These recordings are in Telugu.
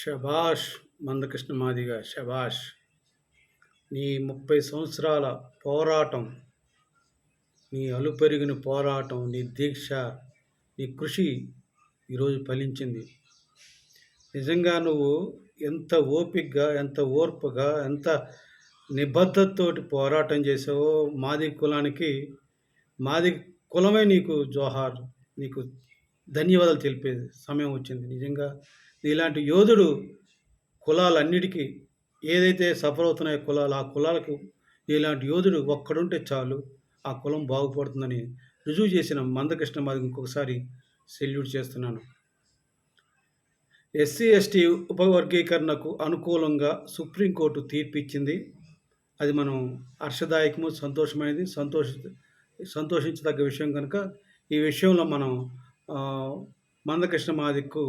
శభాష్! మందకృష్ణ మాదిగ శభాష్! నీ 30 సంవత్సరాల పోరాటం, నీ అలుపెరిగిన పోరాటం, నీ దీక్ష, నీ కృషి ఈరోజు ఫలించింది. నిజంగా నువ్వు ఎంత ఓపికగా, ఎంత ఓర్పుగా, ఎంత నిబద్ధతతోటి పోరాటం చేసావో మాదిగ కులానికి, మాదిగ కులమే నీకు జోహార్, నీకు ధన్యవాదాలు తెలిపే సమయం వచ్చింది. నిజంగా నీలాంటి యోధుడు కులాలన్నిటికీ ఏదైతే సఫర్ అవుతున్నాయో కులాలు, ఆ కులాలకు ఇలాంటి యోధుడు ఒక్కడుంటే చాలు ఆ కులం బాగుపడుతుందని రుజువు చేసిన మందకృష్ణ మాదిగ ఇంకొకసారి సెల్యూట్ చేస్తున్నాను. ఎస్సీ ఎస్టీ ఉపవర్గీకరణకు అనుకూలంగా సుప్రీంకోర్టు తీర్పు ఇచ్చింది. అది మనం హర్షదాయకము, సంతోషమైనది, సంతోషించదగ్గ విషయం కనుక ఈ విషయంలో మనం మందకృష్ణ మాదిగకు,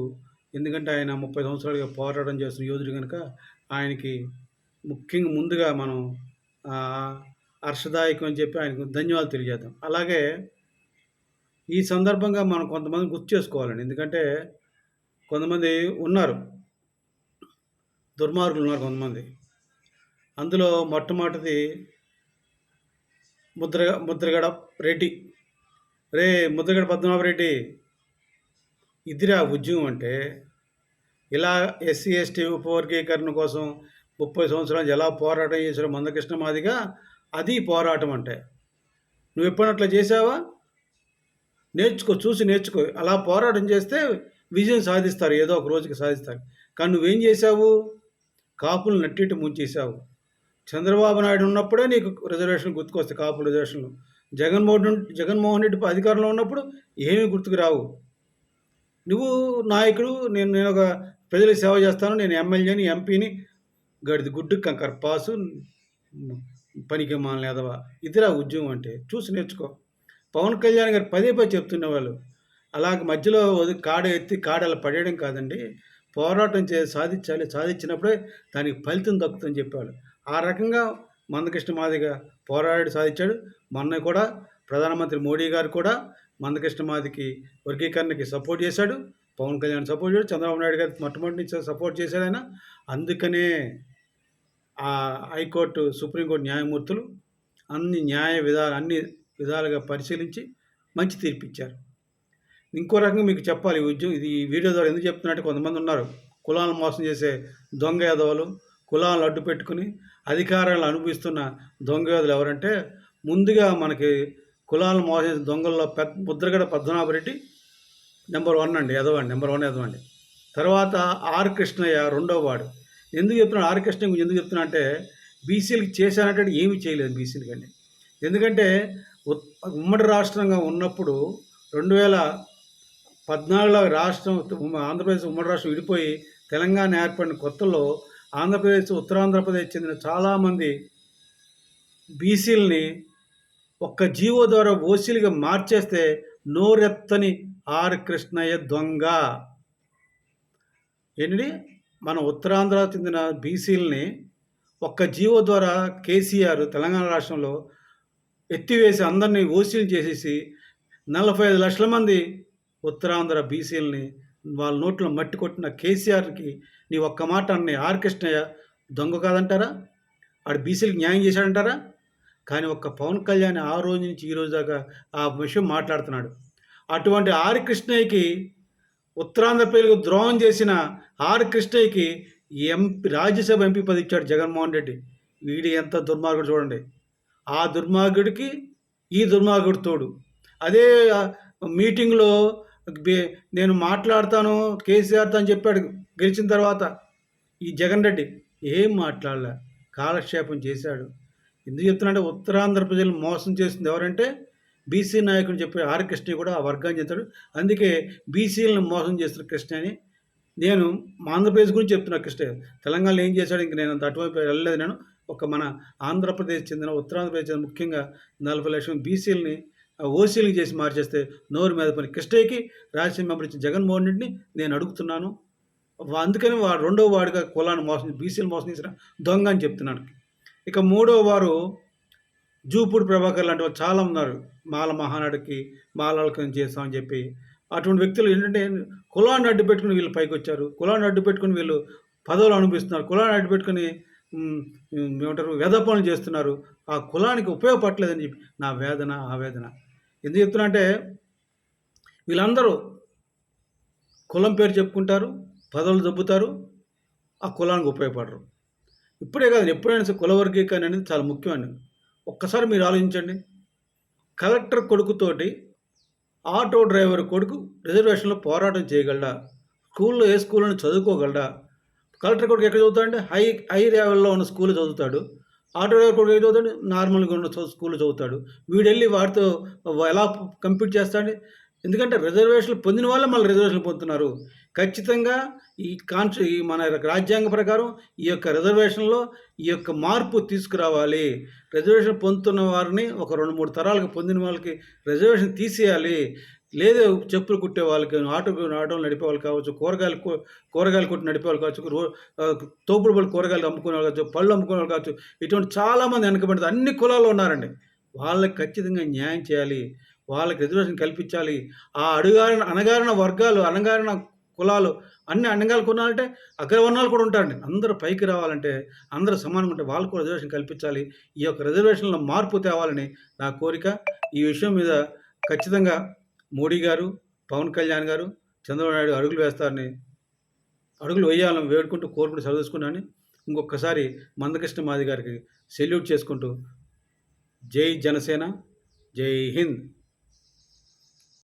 ఎందుకంటే ఆయన 30 సంవత్సరాలుగా పోరాటం చేస్తున్న యోధుడు కనుక ఆయనకి ముఖ్యంగా ముందుగా మనం హర్షదాయకం అని చెప్పి ఆయనకు ధన్యవాదాలు తెలియజేద్దాం. అలాగే ఈ సందర్భంగా మనం కొంతమంది గుర్తు చేసుకోవాలండి. ఎందుకంటే కొంతమంది ఉన్నారు, దుర్మార్గులు ఉన్నారు కొంతమంది. అందులో మొట్టమొదటిది ముద్రగడ రెడ్డి. రే ముద్రగడ పద్మనాభరెడ్డి, ఇదిరా ఉద్యమం అంటే. ఇలా ఎస్సీ ఎస్టీ ఉపవర్గీకరణ కోసం 30 సంవత్సరాలు ఎలా పోరాటం చేశారో మందకృష్ణ మాదిగ, అది పోరాటం అంటే. నువ్వు ఎప్పుడైనా అట్లా చేసావా? నేర్చుకో, చూసి నేర్చుకో. అలా పోరాటం చేస్తే విజయం సాధిస్తారు, ఏదో ఒక రోజుకి సాధిస్తారు. కానీ నువ్వేం చేశావు? కాపులు నట్టిటి ముంచేశావు. చంద్రబాబు నాయుడు ఉన్నప్పుడే నీకు రిజర్వేషన్లు గుర్తుకొస్తాయి, కాపుల రిజర్వేషన్లు. జగన్మోహన్ రెడ్డి అధికారంలో ఉన్నప్పుడు ఏమీ గుర్తుకు రావు. నువ్వు నాయకుడు, నేను ఒక ప్రజలకు సేవ చేస్తాను, నేను ఎమ్మెల్యేని, ఎంపీని, గడిది గుడ్డు కంకర పాసు, పనికి మాలిన ఎదవా. ఇదిరా ఉద్యమం అంటే. చూసి నేర్చుకో. పవన్ కళ్యాణ్ గారు పదే చెప్తున్నవాళ్ళు అలాగ మధ్యలో కాడ ఎత్తి కాడలా పడేయడం కాదండి, పోరాటం సాధించాలి, సాధించినప్పుడే దానికి ఫలితం దక్కుతుందని చెప్పేవాళ్ళు. ఆ రకంగా మందకృష్ణ మాదిగ పోరాడి సాధించాడు. మొన్న కూడా ప్రధానమంత్రి మోడీ గారు కూడా మందకృష్ణ మాదికి వర్గీకరణకి సపోర్ట్ చేశాడు, పవన్ కళ్యాణ్ సపోర్ట్ చేశాడు, చంద్రబాబు నాయుడు గారికి మొట్టమొదటి నుంచి సపోర్ట్ చేశాడు ఆయన. అందుకనే ఆ హైకోర్టు, సుప్రీంకోర్టు న్యాయమూర్తులు అన్ని విధాలుగా పరిశీలించి మంచి తీర్పు ఇచ్చారు. ఇంకో రకంగా మీకు చెప్పాలి, ఇది వీడియో ద్వారా ఎందుకు చెప్తున్నట్టు, కొంతమంది ఉన్నారు కులాలను మోసం చేసే దొంగ యాదవులు, కులాలను అడ్డు పెట్టుకుని అధికారాలను అనుభవిస్తున్న దొంగ యాదవులు ఎవరంటే, ముందుగా మనకి కులాలను మోసం చేసే దొంగల్లో ముద్రగడ పద్మనాభరెడ్డి నెంబర్ 1 అండి, నెంబర్ 1 ఎదవండి. తర్వాత ఆర్ కృష్ణయ్య రెండో వాడు. ఎందుకు చెప్తున్నాడు ఆర్ కృష్ణ గురించి, ఎందుకు చెప్తున్నా అంటే, బీసీలకి చేశానంటే ఏమీ చేయలేదు బీసీలకి అండి. ఎందుకంటే ఉమ్మడి రాష్ట్రంగా ఉన్నప్పుడు 2014లో రాష్ట్రం, ఆంధ్రప్రదేశ్ ఉమ్మడి రాష్ట్రం విడిపోయి తెలంగాణ ఏర్పడిన కొత్తలో ఆంధ్రప్రదేశ్, ఉత్తరాంధ్రప్రదేశ్ చెందిన చాలామంది బీసీలని ఒక్క జీవో ద్వారా ఓసీలుగా మార్చేస్తే నోరెత్తని ఆర్ కృష్ణయ్య దొంగ. ఏంటి, మన ఉత్తరాంధ్ర చెందిన బీసీలని ఒక్క జీవో ద్వారా కేసీఆర్ తెలంగాణ రాష్ట్రంలో ఎత్తివేసి అందరినీ ఓసీలు చేసేసి 45 లక్షల మంది ఉత్తరాంధ్ర బీసీలని వాళ్ళ నోట్లో మట్టి కొట్టిన కేసీఆర్కి నీ ఒక్క మాట అన్నీ ఆర్ కృష్ణయ్య దొంగ కాదంటారా? ఆడు బీసీలకు న్యాయం చేశాడంటారా? కానీ ఒక్క పవన్ కళ్యాణ్ ఆ రోజు నుంచి ఈ రోజు దాకా ఆ విషయం మాట్లాడుతున్నాడు. అటువంటి ఆర్ కృష్ణయ్యకి, ఉత్తరాంధ్ర ప్రజలకు ద్రోహం చేసిన ఆర్ కృష్ణయ్యకి రాజ్యసభ ఎంపీ పదవి ఇచ్చాడు జగన్మోహన్ రెడ్డి. వీడి ఎంత దుర్మార్గుడు చూడండి. ఆ దుర్మార్గుడికి ఈ దుర్మార్గుడు తోడు. అదే మీటింగ్లో నేను మాట్లాడతాను కేసీఆర్తో అని చెప్పాడు గెలిచిన తర్వాత. ఈ జగన్ రెడ్డి ఏం మాట్లాడలే, కాలక్షేపం చేశాడు. ఎందుకు చెప్తున్నాడంటే, ఉత్తరాంధ్ర ప్రజలను మోసం చేస్తుంది ఎవరంటే బీసీ నాయకుడు చెప్పే ఆర్ కృష్ణ కూడా ఆ వర్గాన్ని చెప్తాడు. అందుకే బీసీలను మోసం చేస్తున్న కృష్ణ అని నేను ఆంధ్రప్రదేశ్ గురించి చెప్తున్నా. కృష్ణ తెలంగాణలో ఏం చేశాడు ఇంక నేను అంత అటువైపు వెళ్ళలేదు. నేను ఒక మన ఆంధ్రప్రదేశ్ చెందిన, ఉత్తరాంధ్రప్రదేశ్ చెందిన ముఖ్యంగా 40 లక్షల బీసీలని ఓసీలకు చేసి మార్చేస్తే నోరు మీద పని కృష్ణయ్యకి రాజ్యసభ మెంబర్ ఇచ్చిన జగన్మోహన్ రెడ్డిని నేను అడుగుతున్నాను. అందుకని వాడు రెండవ వాడిగా కులాన్ని మోసం, బీసీలు మోసం చేసిన దొంగ అని చెప్తున్నాను. ఇక మూడవ వారు జూపూడి ప్రభాకర్ లాంటి వాళ్ళు చాలా ఉన్నారు. మాల మహానాడుకి మాలలకం చేస్తామని చెప్పి అటువంటి వ్యక్తులు ఏంటంటే కులాన్ని అడ్డు పెట్టుకొని వీళ్ళు పైకొచ్చారు. కులాన్ని అడ్డు పెట్టుకొని వీళ్ళు పదవులు అనుభవిస్తున్నారు. కులాన్ని అడ్డు పెట్టుకొని ఏమంటారు వెధవ పనులు చేస్తున్నారు. ఆ కులానికి ఉపయోగపడట్లేదని చెప్పి నా వేదన, ఆవేదన. ఎందుకు చెప్తున్నా అంటే వీళ్ళందరూ కులం పేరు చెప్పుకుంటారు, పదవులు దొబ్బుతారు, ఆ కులానికి ఉపయోగపడరు. ఇప్పుడే కాదు ఎప్పుడైనా సరే కుల వర్గీకరణ అనేది చాలా ముఖ్యమండి. ఒక్కసారి మీరు ఆలోచించండి. కలెక్టర్ కొడుకుతోటి ఆటో డ్రైవర్ కొడుకు రిజర్వేషన్‌లో పోరాటం చేయగలడా? స్కూల్‌లో ఏ స్కూల్‌లోనే చదువుకోగలడా? కలెక్టర్ కొడుకు ఎక్కడ చదువుతాడంటే హై లెవెల్‌లో ఉన్న స్కూల్‌లో చదువుతాడు. ఆటో డ్రైవర్ కొడుకు ఎక్కడ చదువుతాడు? నార్మల్‌గా ఉన్న స్కూల్‌లో చదువుతాడు. వీడెళ్ళి వాడితో ఎలా కంపీట్ చేస్తాడండి? ఎందుకంటే రిజర్వేషన్‌లు పొందిన వాళ్ళే మళ్ళీ రిజర్వేషన్‌లు పొందుతున్నారు. ఖచ్చితంగా ఈ మన రాజ్యాంగం ప్రకారం ఈ యొక్క రిజర్వేషన్‌లో ఈ యొక్క మార్పు తీసుకురావాలి. రిజర్వేషన్ పొందుతున్న వారిని ఒక 2, 3 తరాలకు పొందిన వాళ్ళకి రిజర్వేషన్ తీసేయాలి. లేదు చెప్పులు కుట్టే వాళ్ళకి, ఆటోలు నడిపే వాళ్ళు కావచ్చు, కూరగాయలు కొట్టు నడిపే వాళ్ళు కావచ్చు, తోపుడు బండ్లు కూరగాయలు అమ్ముకునే వాళ్ళు కావచ్చు, పళ్ళు అమ్ముకునే వాళ్ళు కావచ్చు, ఇటువంటి చాలామంది వెనకబడిన అన్ని కులాల్లో ఉన్నారండి. వాళ్ళకి ఖచ్చితంగా న్యాయం చేయాలి. వాళ్ళకి రిజర్వేషన్ కల్పించాలి. ఆ అణగారిన వర్గాలు, అణగారిన కులాలు అన్ని అణగారిన కులాలంటే అగ్రవర్ణాలు కూడా ఉంటారండి. అందరూ పైకి రావాలంటే, అందరూ సమానంగా ఉంటే వాళ్ళకు కూడా రిజర్వేషన్ కల్పించాలి. ఈ యొక్క రిజర్వేషన్‌లో మార్పు తేవాలని నా కోరిక. ఈ విషయం మీద ఖచ్చితంగా మోడీ గారు, పవన్ కళ్యాణ్ గారు, చంద్రబాబు నాయుడు అడుగులు వేయాలని వేడుకుంటూ, కోరుకుంటూ సెలవు తీసుకున్నాను. ఇంకొకసారి మందకృష్ణ మాదిగ గారికి సెల్యూట్ చేసుకుంటూ జై జనసేన, జై హింద్.